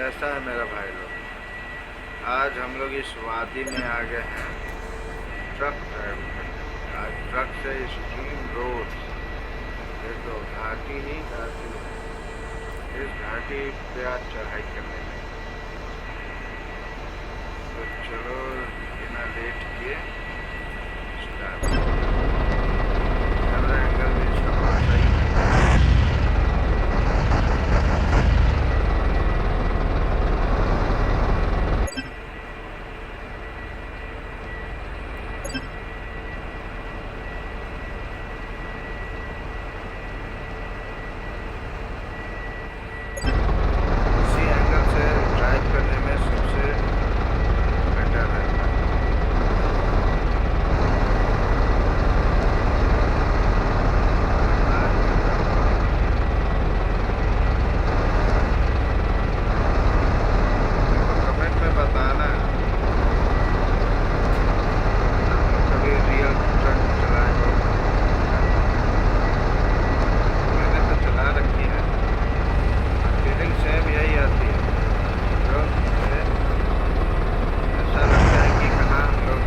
कैसा है मेरा भाई लोग। आज हम लोग इस वादी में आ गए हैं ट्रक ड्राइव करने। आज ट्रक से स्ट्रीम रोड, ये तो घाटी ही घाटी है। इस घाटी पे आज चढ़ाई करने में, तो चलो बिना लेट किए स्टार्ट। कैमरा एंगल भी इसका बहुत सही है। इसी एंगल से ड्राइव करने में सबसे बेटर रहता है। कमेंट में बताना आप लोग कभी रियल ट्रक चलाए हो। मैंने तो चला रखी है, फीलिंग सेम यही आती है। जो मुझे ऐसा लगता है कि कहाँ हम लोग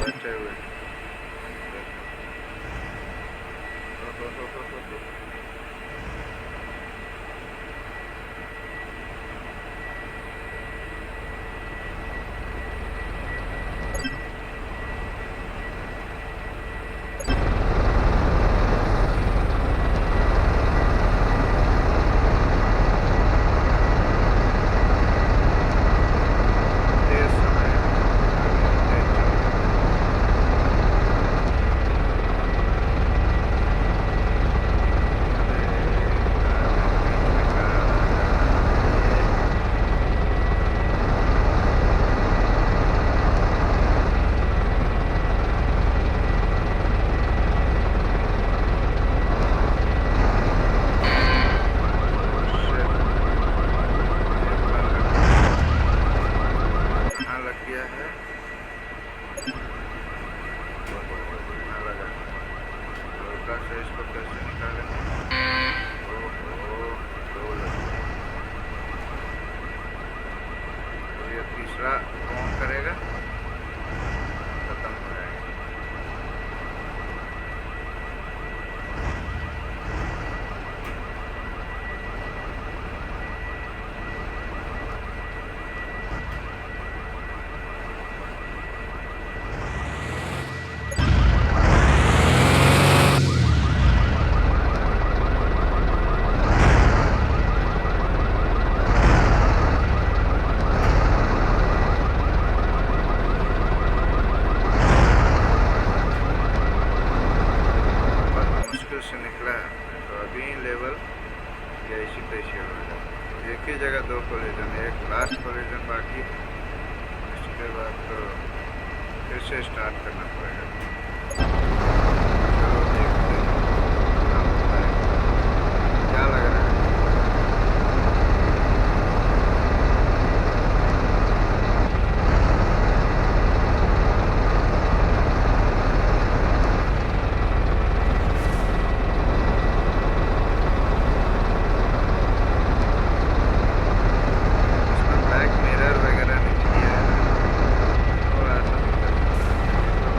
बैठे हुए हैं। तेज समय तेज चलता है। कहाँ लग गया है? कहाँ लगा? हल्का से इसको कैसे निकालेंगे? ओहो, दो लग गया। तो ये तीसरा कौन करेगा? खत्म हो जाएगा। बहुत मुश्किल से निकला है, तो अभी लेवल जैसी तैसी हो जाए। एक ही जगह दो कोलिजन, एक लास्ट कोलिजन बाकी, इसके बाद तो फिर से स्टार्ट करना पड़ेगा। चलो देखते हैं क्या होता है। क्या लग रहा है? इसमें बैक मिरर वगैरह नहीं किया है, थोड़ा सा दिक्कत है।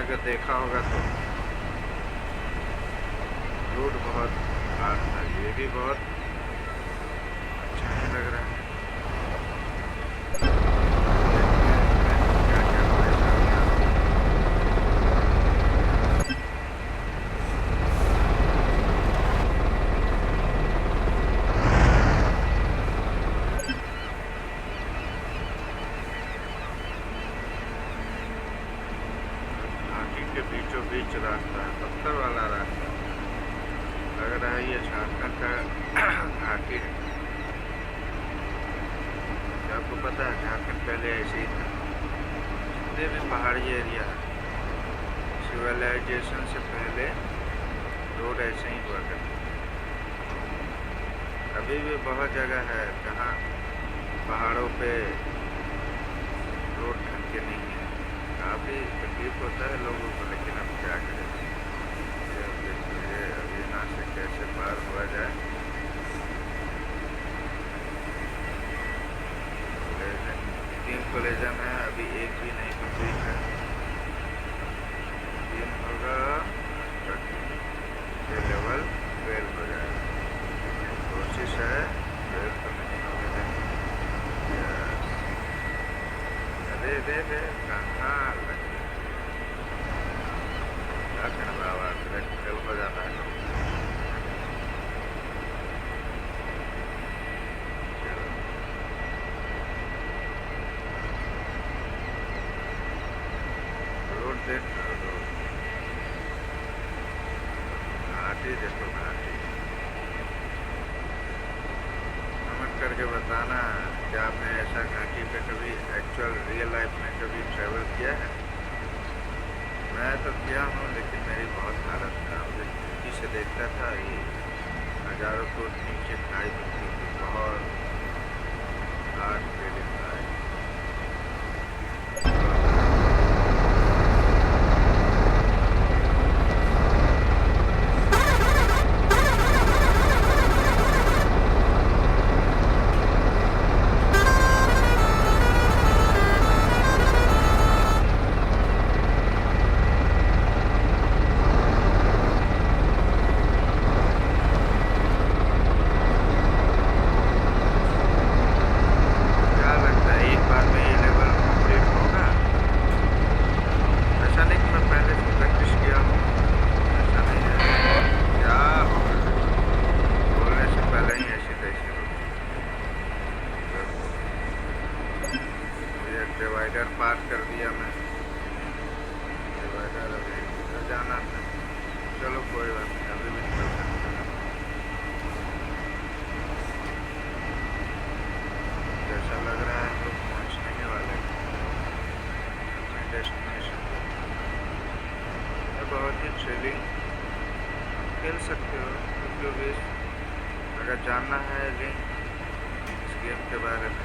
अगर देखा होगा तो रोड बहुत खास था, ये भी बहुत अच्छा नहीं लग रहा है। क्या क्या परेशानियाँ घाटी के बीचों बीच रास्ता है, पत्थर वाला रास्ता लग रहा है, ये झारखंड का घाटी है। क्या आपको पता है झारखंड पहले ऐसे ही था? जितने भी पहाड़ी एरिया है, सिविलाइजेशन से पहले रोड ऐसे ही हुआ करते थे। अभी भी बहुत जगह है जहाँ पहाड़ों पे रोड ढंग के नहीं है, काफ़ी तकलीफ होता है लोगों को, लेकिन अब क्या करें। ये अब देखिए अभी यहाँ से कैसे पार हुआ जाए। तीन कोलेजन है, अभी एक भी नहीं कंप्लीट है। तीन होगा तक ये लेवल 12 हो जाएगा। कोशिश है 12 तो नहीं होगा लेकिन अरे दे दे कहाँ लग क्या कहना बाबा, फेल हो जाता है। रोड देख रोड, घाटी देखो घाटी। कमेंट करके बताना क्या आपने ऐसा घाटी पे कभी एक्चुअल रियल लाइफ में कभी ट्रैवल किया है। मैं तो किया हूँ, लेकिन मेरी बहुत हालत खराब है। खिड़की से देखता था, ये हजारों फुट नीचे खाई दिखती थी, बहुत हार्ड फीलिंग था। क्या लगता है एक बार में ये लेवल कंप्लीट होगा? ऐसा नहीं कि मैं पहले से प्रैक्टिस किया हूँ, ऐसा नहीं है। क्या होगा, बोलने से पहले ही ऐसी तैसी होगी। ये डिवाइडर पार कर दिया मैं, डिवाइडर अभी तो जाना था। चलो कोई बात नहीं, अभी भी निकल सकते हैं। जैसा लग रहा है हम लोग पहुँचने ही वाले हैं अपने डेस्टिनेशन पे। ये बहुत ही थ्रिलिंग, खेल सकते हो क्योंकि अगर जानना है लिंक इस गेम के बारे में